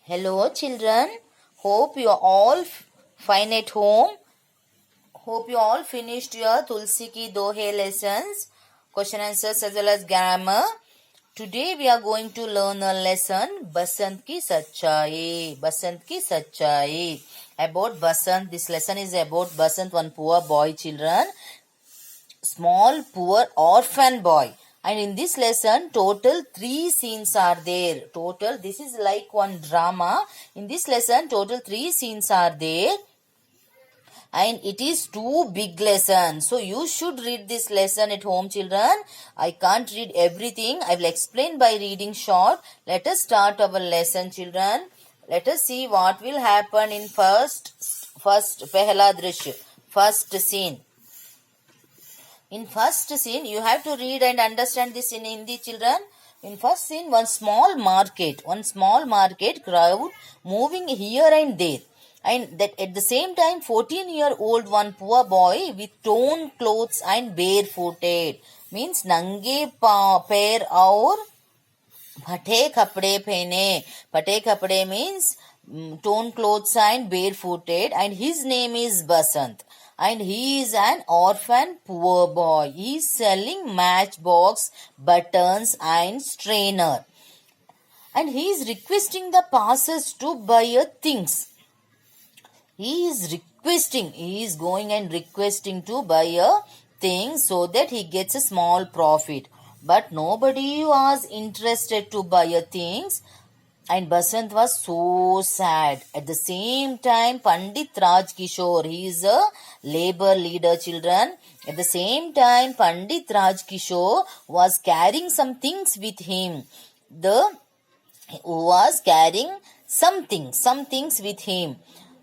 Hello, children. Hope you are all fine at home. Hope you all finished your Tulsi Ki Dohe lessons, question answers as well as grammar. Today we are going to learn a lesson, Basant Ki Sachai. Basant Ki Sachai. About Basant. This lesson is about Basant, one poor boy, children. Small, poor, orphan boy. And in this lesson, total 3 scenes are there. Total, this is like one drama. In this lesson, total 3 scenes are there. And it is 2 big lessons. So you should read this lesson at home, children. I can't read everything. I will explain by reading short. Let us start our lesson, children. Let us see what will happen in first Pehla Drishya, first scene. In first scene, you have to read and understand this in Hindi, children. In first scene, one small market crowd moving here and there. And that at the same time, 14-year-old one poor boy with torn clothes and barefooted. Means nange pair aur phate kapde pehne. Phate kapde means torn clothes and barefooted. And his name is Basant. And he is an orphan poor boy. He is selling matchbox, buttons and strainer. And he is requesting the passers to buy things. He is going and requesting to buy a thing so that he gets a small profit. But nobody was interested to buy things. And Basant was so sad. At the same time, Pandit Raj Kishore, he is a labor leader, children. At the same time, Pandit Raj Kishore was carrying some things with him. Some things with him.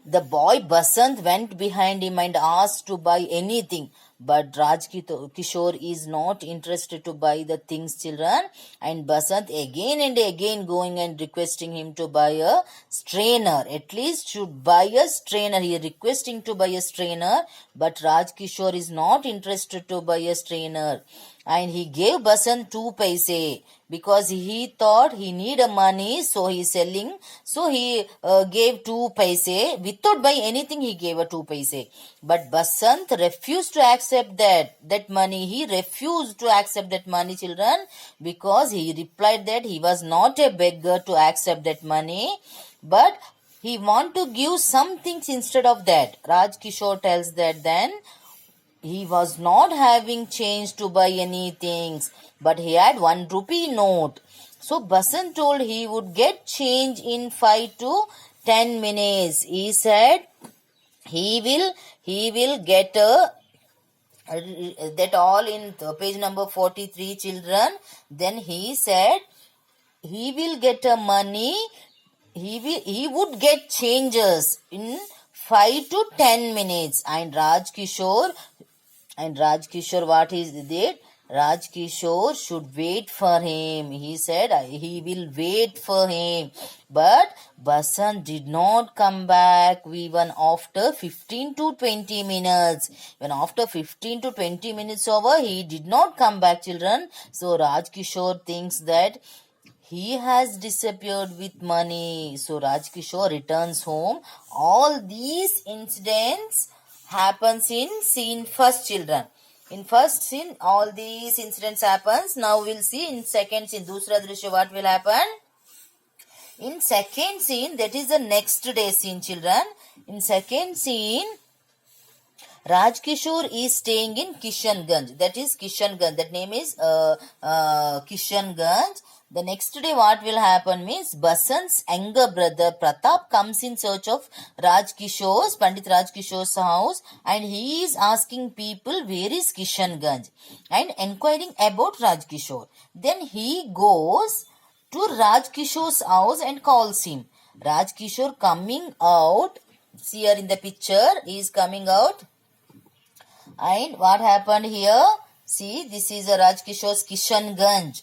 The boy Basant went behind him and asked to buy anything. But Raj Kishore is not interested to buy the things, children. And Basant again and again going and requesting him to buy a strainer. At least should buy a strainer. He is requesting to buy a strainer. But Raj Kishore is not interested to buy a strainer. And he gave Basant 2 paise because he thought he needed money, so he is selling. So he gave 2 paise. Without buying anything, he gave a 2 paise. But Basant refused to accept that money. He refused to accept that money, children, because he replied that he was not a beggar to accept that money. But he want to give some things instead of that. Raj Kishore tells that then he was not having change to buy any things, but he had 1 rupee note. So Basant told he would get change in 5 to 10 minutes. He said he will get that all in page number 43, children. Then he said he will get a money. He would get changes in 5 to 10 minutes. And Raj Kishore, what he did? Raj Kishore should wait for him. He said he will wait for him. But Basant did not come back even after 15 to 20 minutes. When after 15 to 20 minutes over, he did not come back, children. So Raj Kishore thinks that he has disappeared with money. So Raj Kishore returns home. All these incidents happens in scene first, children. In first scene, all these incidents happens. Now we'll see in second scene, Dusra Drishya, what will happen. In second scene, that is the next day scene, children. In second scene, Raj Kishore is staying in Kishanganj. That is Kishanganj. That name is Kishanganj. The next day what will happen means Basant's younger brother Pratap comes in search of Pandit Raj Kishore's house, and he is asking people where is Kishanganj and inquiring about Raj Kishore. Then he goes to Raj Kishore's house and calls him. Raj Kishore coming out. See here in the picture, he is coming out. And what happened here? See, this is a Raj Kishore's Kishanganj.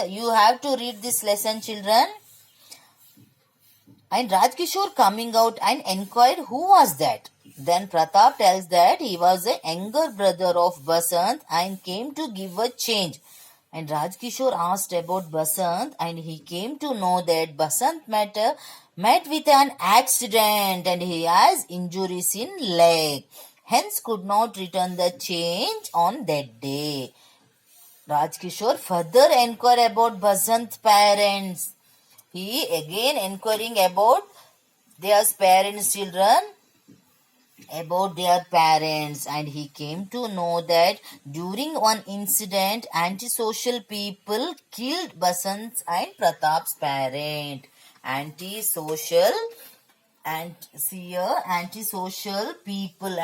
You have to read this lesson, children. And Raj Kishore coming out and inquired who was that. Then Pratap tells that he was a younger brother of Basant and came to give a change. And Rajkishore asked about Basant, and he came to know that Basant met with an accident and he has injuries in leg, hence could not return the change on that day. Rajkishore further inquired about Basant's parents. He again inquiring about their parents' children, about their parents, and he came to know that during one incident antisocial people killed Basant's and Pratap's parent. Antisocial and here antisocial people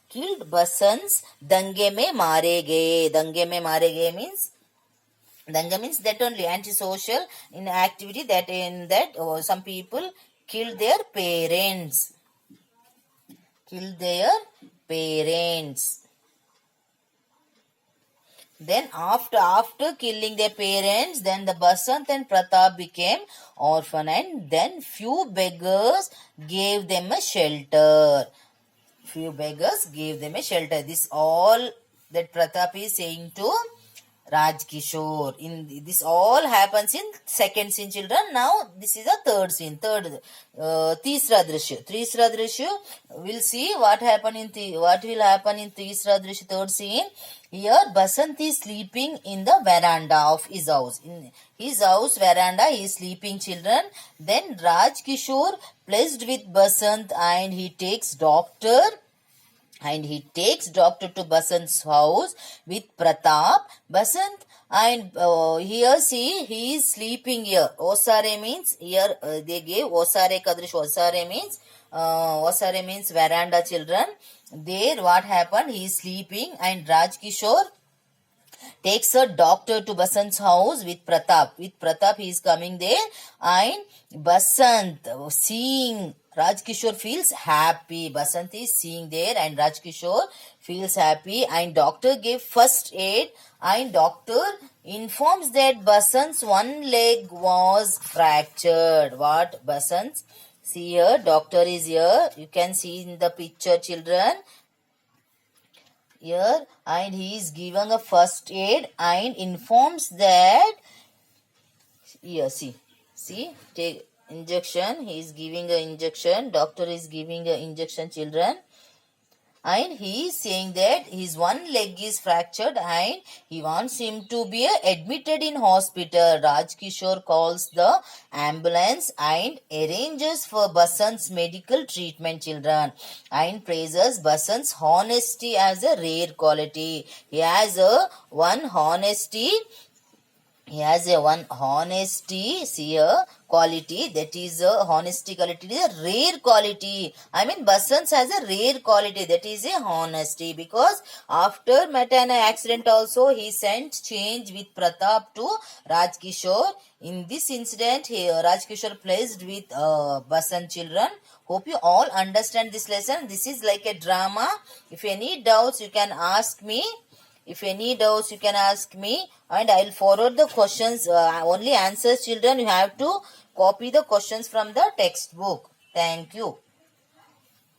killed Basant's. Dange mein mare gaye. Dange mein mare gaye means Danga means that only antisocial in activity that in that some people kill their parents. Kill their parents. Then after killing their parents, then the Basant and Pratap became orphan, and then few beggars gave them a shelter. Few beggars gave them a shelter. This all that Pratap is saying to Rajkishore. In this all happens in second scene, children. Now this is a third scene. Tisra drishya. Tisra drishya. We'll see what will happen in Tisra drishya, third scene. Here Basant is sleeping in the veranda of his house. In his house veranda he is sleeping, children. Then Rajkishore pleased with Basant and he takes doctor to Basant's house with Pratap. Basant and here see he is sleeping here. Osare means here they gave Osare Kadrish. Osare means veranda, children. There what happened? He is sleeping and Rajkishore takes a doctor to Basant's house with Pratap. With Pratap he is coming there and Basant seeing Rajkishore feels happy. Basant is seeing there and Rajkishore feels happy and doctor gave first aid and doctor informs that Basant's one leg was fractured. What Basant's? See here, doctor is here. You can see in the picture, children. Here and he is giving a first aid and informs that here see take injection. He is giving a injection. Doctor is giving a injection, children. And he is saying that his one leg is fractured and he wants him to be admitted in hospital. Rajkishore calls the ambulance and arranges for Basant's medical treatment, children, and praises Basant's honesty as a rare quality. He has a one honesty, see here, quality, that is a honesty quality, it is a rare quality. I mean Basant's has a rare quality, that is a honesty, because after met an accident also he sent change with Pratap to Rajkishore. In this incident here Rajkishore placed with Basant, children. Hope you all understand this lesson. This is like a drama. If any doubts you can ask me. And I will forward the questions, only answers, children. You have to copy the questions from the textbook. Thank you.